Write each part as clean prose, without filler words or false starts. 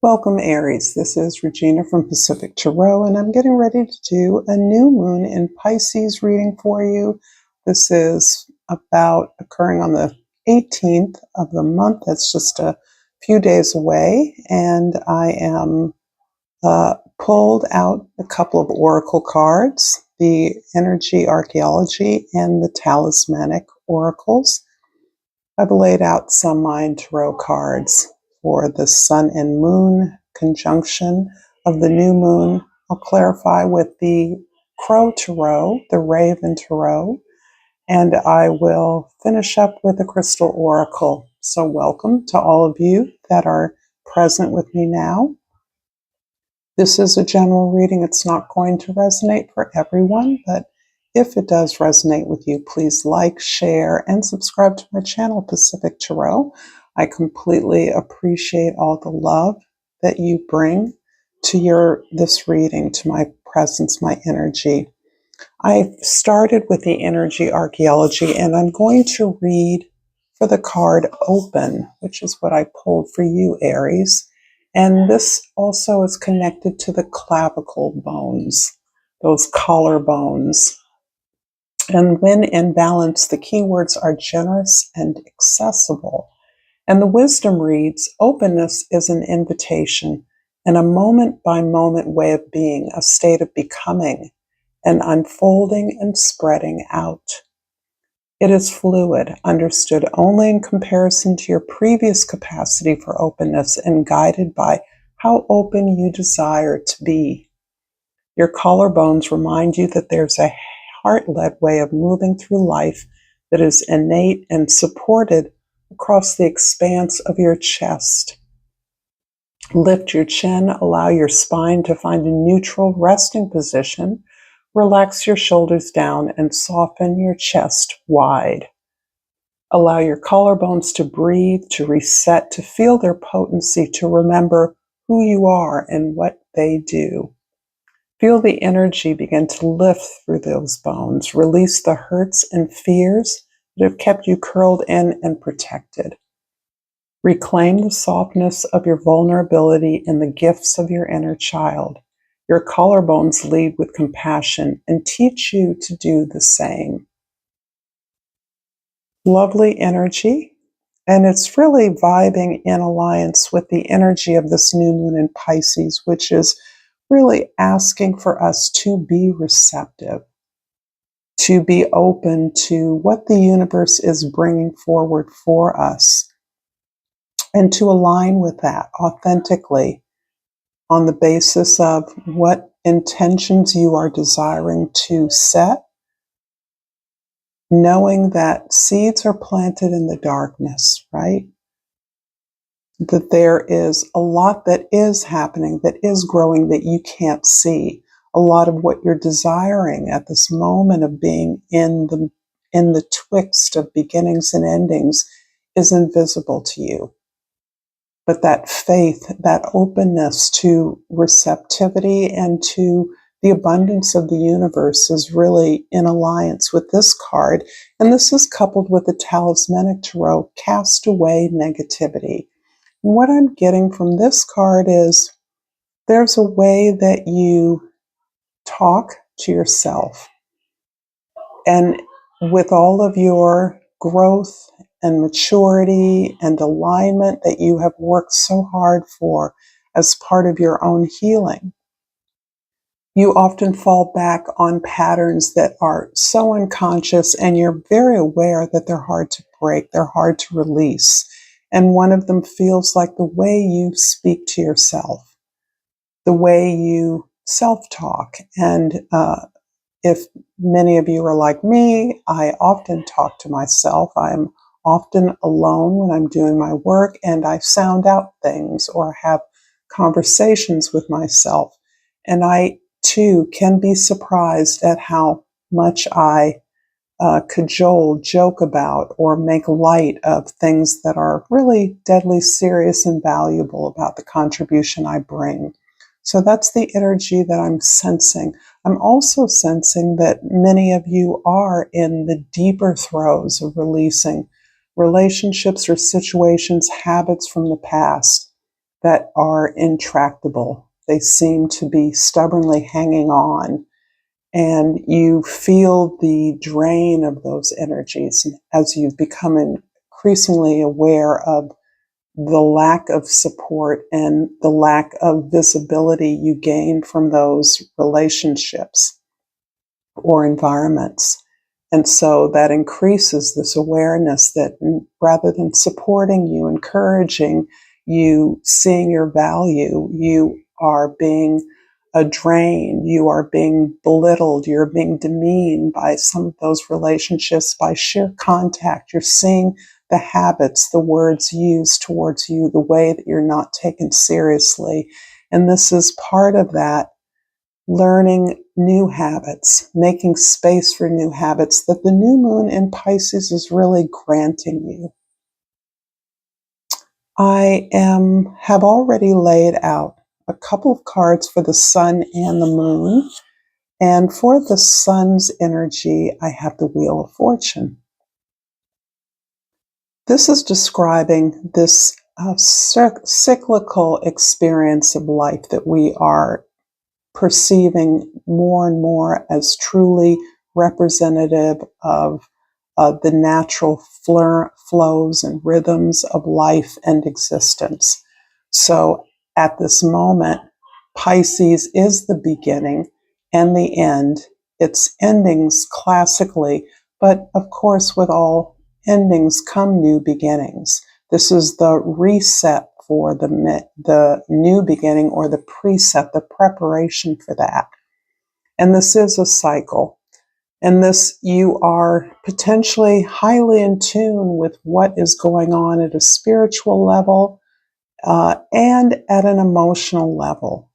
Welcome, Aries. This is Regina from Pacific Tarot, and I'm getting ready to do a new moon in Pisces reading for you. This is about occurring on the 18th of the month. That's just a few days away, and I am pulled out a couple of oracle cards, the energy archaeology and the talismanic oracles. I've laid out some mind tarot cards for the sun and moon conjunction of the new moon. I'll clarify with the crow tarot, the raven tarot, and I will finish up with the crystal oracle. So welcome to all of you that are present with me now. This is a general reading. It's not going to resonate for everyone, but if it does resonate with you, please like, share, and subscribe to my channel, Pacific Tarot. I completely appreciate all the love that you bring to this reading, to my presence, my energy. I started with the energy archaeology, and I'm going to read for the card Open, which is what I pulled for you, Aries. And this also is connected to the clavicle bones, those collar bones. And when in balance, the keywords are generous and accessible. And the wisdom reads, openness is an invitation and a moment-by-moment way of being, a state of becoming, and unfolding and spreading out. It is fluid, understood only in comparison to your previous capacity for openness and guided by how open you desire to be. Your collarbones remind you that there's a heart-led way of moving through life that is innate and supported across the expanse of your chest. Lift your chin, allow your spine to find a neutral resting position. Relax your shoulders down and soften your chest wide. Allow your collarbones to breathe, to reset, to feel their potency, to remember who you are and what they do. Feel the energy begin to lift through those bones. Release the hurts and fears that have kept you curled in and protected. Reclaim the softness of your vulnerability and the gifts of your inner child. Your collarbones lead with compassion and teach you to do the same. Lovely energy, and it's really vibing in alliance with the energy of this new moon in Pisces, which is really asking for us to be receptive, to be open to what the universe is bringing forward for us, and to align with that authentically on the basis of what intentions you are desiring to set, knowing that seeds are planted in the darkness, right? That there is a lot that is happening, that is growing, that you can't see. A lot of what you're desiring at this moment of being in the twixt of beginnings and endings is invisible to you. But that faith, that openness to receptivity and to the abundance of the universe is really in alliance with this card. And this is coupled with the talismanic tarot, cast away negativity. And what I'm getting from this card is there's a way that you talk to yourself. And with all of your growth and maturity and alignment that you have worked so hard for as part of your own healing, you often fall back on patterns that are so unconscious, and you're very aware that they're hard to break, they're hard to release. And one of them feels like the way you speak to yourself, the way you self-talk. And if many of you are like me, I often talk to myself. I'm often alone when I'm doing my work, and I sound out things or have conversations with myself. And I, too, can be surprised at how much I cajole, joke about, or make light of things that are really deadly serious and valuable about the contribution I bring. So that's the energy that I'm sensing. I'm also sensing that many of you are in the deeper throes of releasing relationships or situations, habits from the past. that are intractable. They seem to be stubbornly hanging on, and you feel the drain of those energies as you become increasingly aware of the lack of support and the lack of visibility you gain from those relationships or environments. And so that increases this awareness that rather than supporting you, encouraging you, seeing your value, you are being a drain, you are being belittled, you're being demeaned by some of those relationships, by sheer contact. You're seeing the habits, the words used towards you, the way that you're not taken seriously. And this is part of that learning new habits, making space for new habits that the new moon in Pisces is really granting you. I have already laid out a couple of cards for the sun and the moon. And for the sun's energy, I have the Wheel of Fortune. This is describing this cyclical experience of life that we are perceiving more and more as truly representative of the natural flows and rhythms of life and existence. So at this moment, Pisces is the beginning and the end. Its endings classically, but of course with all endings come new beginnings. This is the reset for the new beginning, or the preset, the preparation for that. And this is a cycle. And this, you are potentially highly in tune with what is going on at a spiritual level and at an emotional level.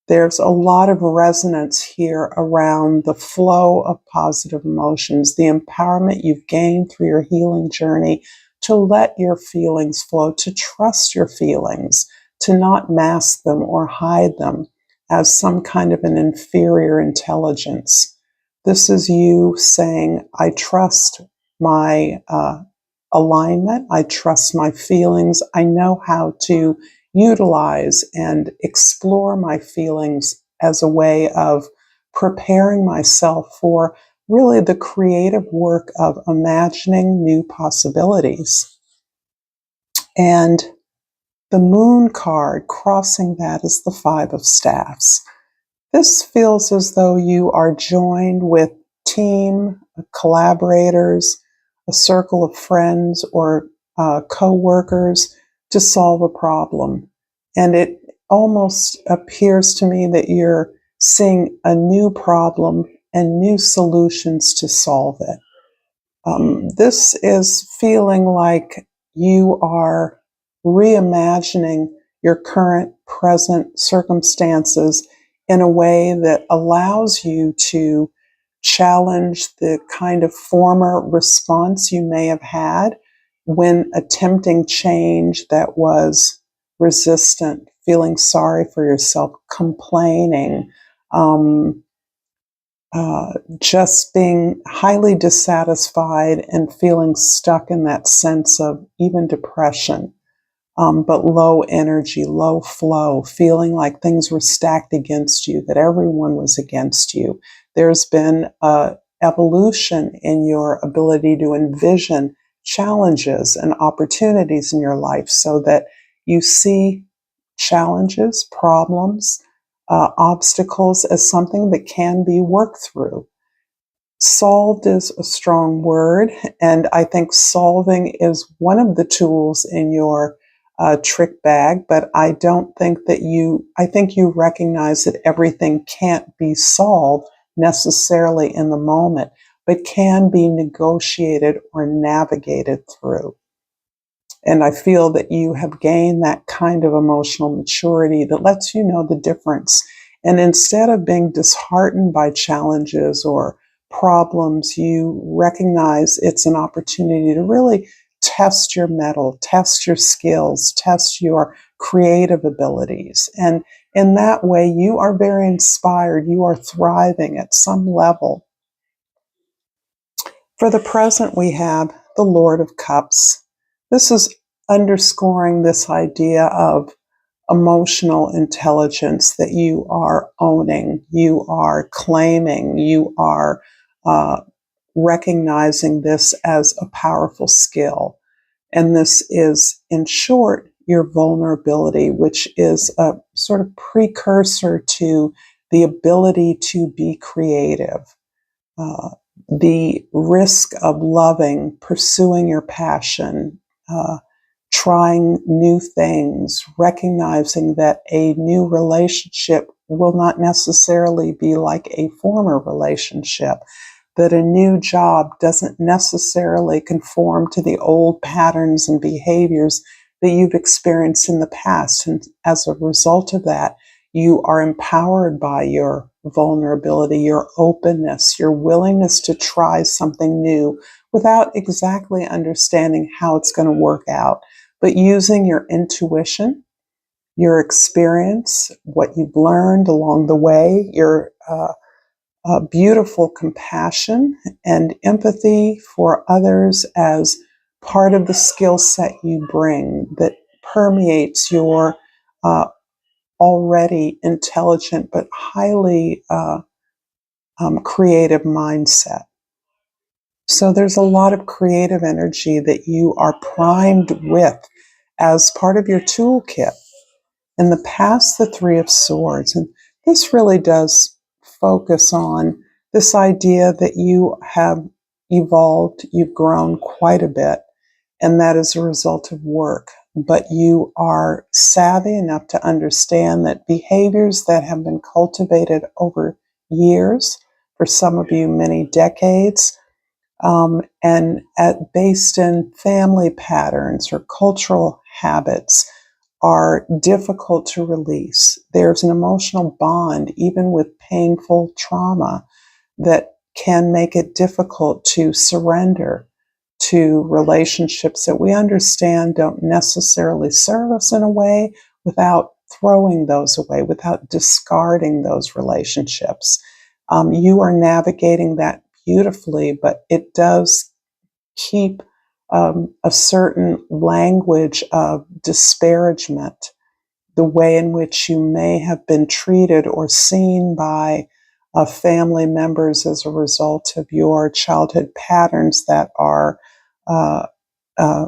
There's a lot of resonance here around the flow of positive emotions, the empowerment you've gained through your healing journey to let your feelings flow, to trust your feelings, to not mask them or hide them as some kind of an inferior intelligence. This is you saying, I trust my alignment, I trust my feelings, I know how to utilize and explore my feelings as a way of preparing myself for really the creative work of imagining new possibilities. And the moon card crossing that is the Five of Staffs. This feels as though you are joined with team, collaborators, a circle of friends or co-workers to solve a problem. And it almost appears to me that you're seeing a new problem and new solutions to solve it. This is feeling like you are reimagining your current present circumstances in a way that allows you to challenge the kind of former response you may have had when attempting change that was resistant, feeling sorry for yourself, complaining, just being highly dissatisfied and feeling stuck in that sense of even depression, but low energy, low flow, feeling like things were stacked against you, that everyone was against you. There's been an evolution in your ability to envision challenges and opportunities in your life so that you see challenges, problems, obstacles as something that can be worked through. Solved is a strong word, and I think solving is one of the tools in your trick bag, but I don't think that I think you recognize that everything can't be solved necessarily in the moment, but can be negotiated or navigated through. And I feel that you have gained that kind of emotional maturity that lets you know the difference. And instead of being disheartened by challenges or problems, you recognize it's an opportunity to really test your mettle, test your skills, test your creative abilities. And in that way, you are very inspired. You are thriving at some level. For the present, we have the Lord of Cups. This is underscoring this idea of emotional intelligence that you are owning, you are claiming, you are recognizing this as a powerful skill. And this is, in short, your vulnerability, which is a sort of precursor to the ability to be creative. The risk of loving, pursuing your passion, trying new things, recognizing that a new relationship will not necessarily be like a former relationship, that a new job doesn't necessarily conform to the old patterns and behaviors that you've experienced in the past. And as a result of that, you are empowered by your vulnerability, your openness, your willingness to try something new without exactly understanding how it's going to work out, but using your intuition, your experience, what you've learned along the way, your beautiful compassion and empathy for others as part of the skill set you bring that permeates your already intelligent but highly creative mindset. So there's a lot of creative energy that you are primed with as part of your toolkit. In the past, the Three of Swords, and this really does focus on this idea that you have evolved, you've grown quite a bit, and that is a result of work. But you are savvy enough to understand that behaviors that have been cultivated over years, for some of you, many decades, based in family patterns or cultural habits, are difficult to release. There's an emotional bond, even with painful trauma, that can make it difficult to surrender to relationships that we understand don't necessarily serve us in a way, without throwing those away, without discarding those relationships. You are navigating that beautifully, but it does keep a certain language of disparagement, the way in which you may have been treated or seen by family members as a result of your childhood patterns that are uh, uh,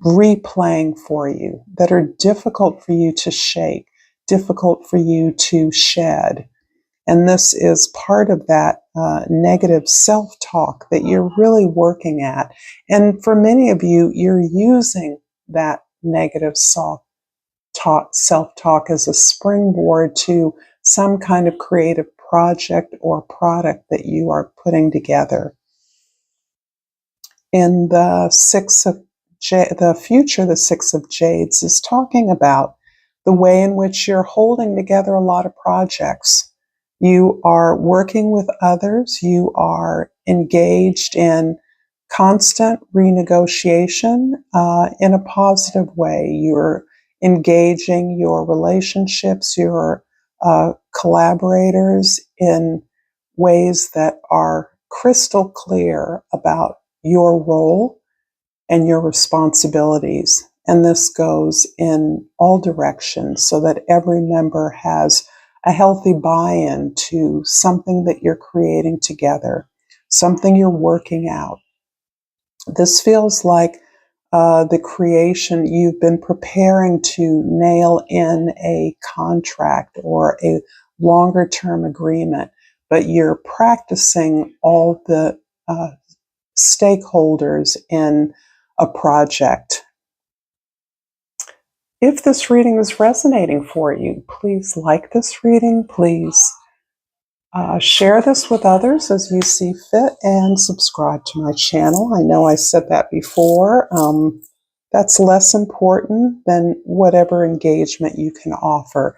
replaying for you, that are difficult for you to shake, difficult for you to shed. And this is part of that negative self-talk that you're really working at. And for many of you, you're using that negative self-talk as a springboard to some kind of creative project or product that you are putting together. In the the future, the Six of Jades is talking about the way in which you're holding together a lot of projects. You are working with others. You are engaged in constant renegotiation in a positive way. You're engaging your relationships, your collaborators in ways that are crystal clear about your role and your responsibilities. And this goes in all directions so that every member has a healthy buy-in to something that you're creating together, something you're working out. This feels like the creation you've been preparing to nail in a contract or a longer term agreement, but you're practicing all the stakeholders in a project. If this reading is resonating for you, please like this reading. Please share this with others as you see fit, and subscribe to my channel. I know I said that before. That's less important than whatever engagement you can offer,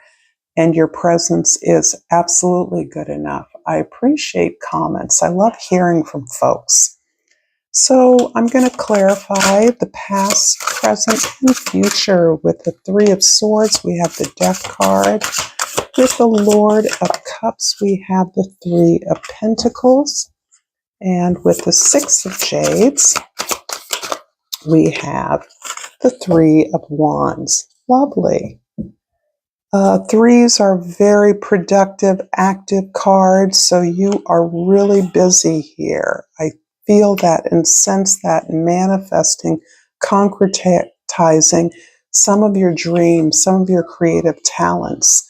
and your presence is absolutely good enough. I appreciate comments. I love hearing from folks. So I'm going to clarify the past, present, and future with the Three of Swords. We have the Death card. With the Lord of Cups, we have the Three of Pentacles. And with the Six of Jades, we have the Three of Wands. Lovely. Threes are very productive, active cards, so you are really busy here. I feel that and sense that manifesting, concretizing some of your dreams, some of your creative talents.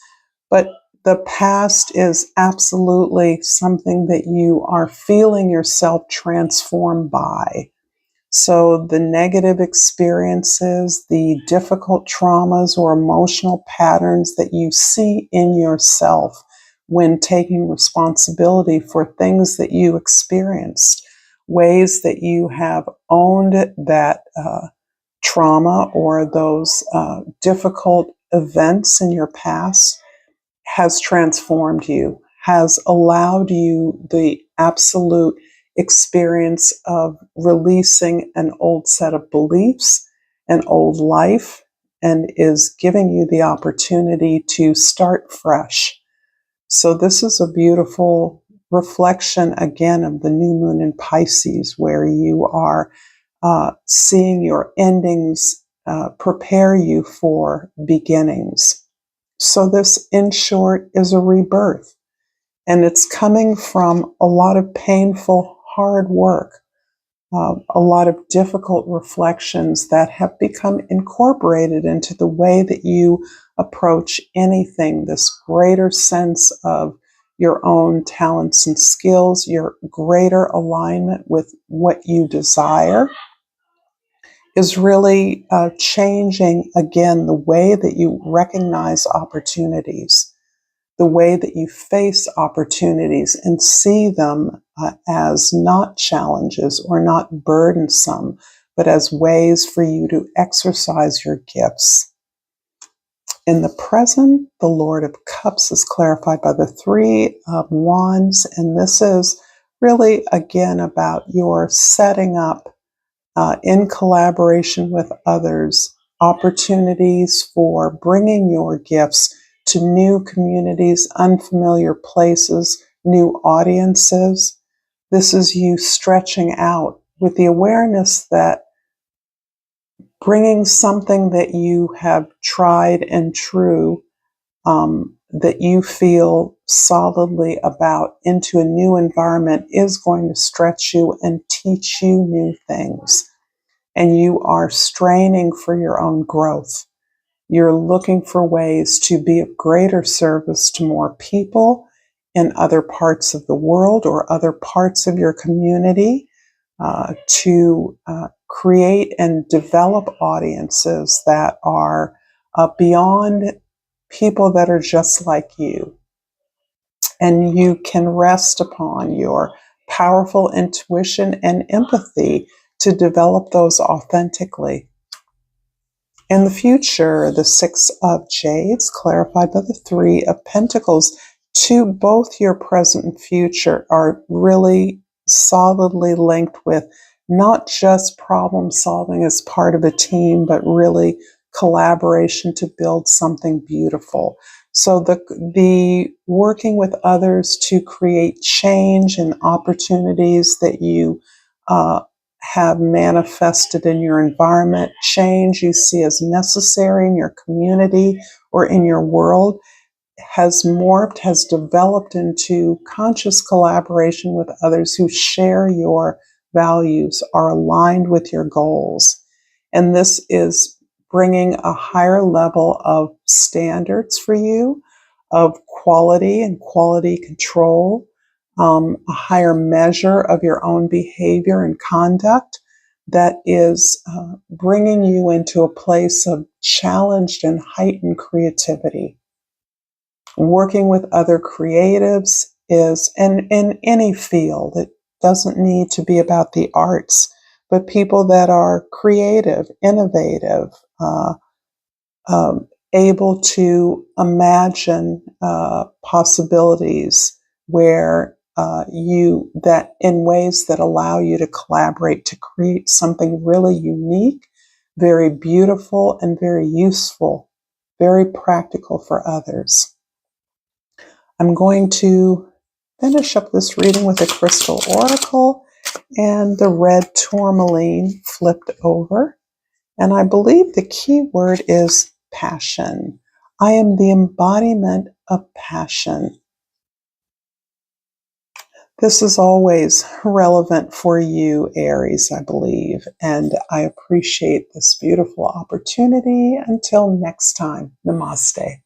But the past is absolutely something that you are feeling yourself transformed by. So the negative experiences, the difficult traumas or emotional patterns that you see in yourself when taking responsibility for things that you experienced, ways that you have owned that trauma or those difficult events in your past has transformed you, has allowed you the absolute experience of releasing an old set of beliefs, an old life, and is giving you the opportunity to start fresh. So, this is a beautiful reflection again of the new moon in Pisces, where you are seeing your endings prepare you for beginnings. So, this, in short, is a rebirth. And it's coming from a lot of painful, hard work, a lot of difficult reflections that have become incorporated into the way that you approach anything, this greater sense of your own talents and skills, your greater alignment with what you desire is really changing, again, the way that you recognize opportunities, the way that you face opportunities and see them as not challenges or not burdensome, but as ways for you to exercise your gifts. In the present, the Lord of Cups is clarified by the Three of Wands, and this is really, again, about your setting up in collaboration with others, opportunities for bringing your gifts to new communities, unfamiliar places, new audiences. This is you stretching out with the awareness that bringing something that you have tried and true, that you feel solidly about into a new environment is going to stretch you and teach you new things. And you are straining for your own growth. You're looking for ways to be of greater service to more people in other parts of the world or other parts of your community, to create and develop audiences that are beyond people that are just like you. And you can rest upon your powerful intuition and empathy to develop those authentically. In the future, the Six of Jades, clarified by the Three of Pentacles, to both your present and future, are really solidly linked with not just problem solving as part of a team, but really collaboration to build something beautiful. So the working with others to create change and opportunities that you have manifested in your environment, change you see as necessary in your community or in your world, has morphed, has developed into conscious collaboration with others who share your values, are aligned with your goals. And this is bringing a higher level of standards for you, of quality and quality control, a higher measure of your own behavior and conduct that is bringing you into a place of challenged and heightened creativity. Working with other creatives is, and in any field, it doesn't need to be about the arts, but people that are creative, innovative, able to imagine possibilities where that in ways that allow you to collaborate to create something really unique, very beautiful, and very useful, very practical for others. I'm going to finish up this reading with a crystal oracle and the red tourmaline flipped over. And I believe the key word is passion. I am the embodiment of passion. This is always relevant for you, Aries, I believe, and I appreciate this beautiful opportunity. Until next time, namaste.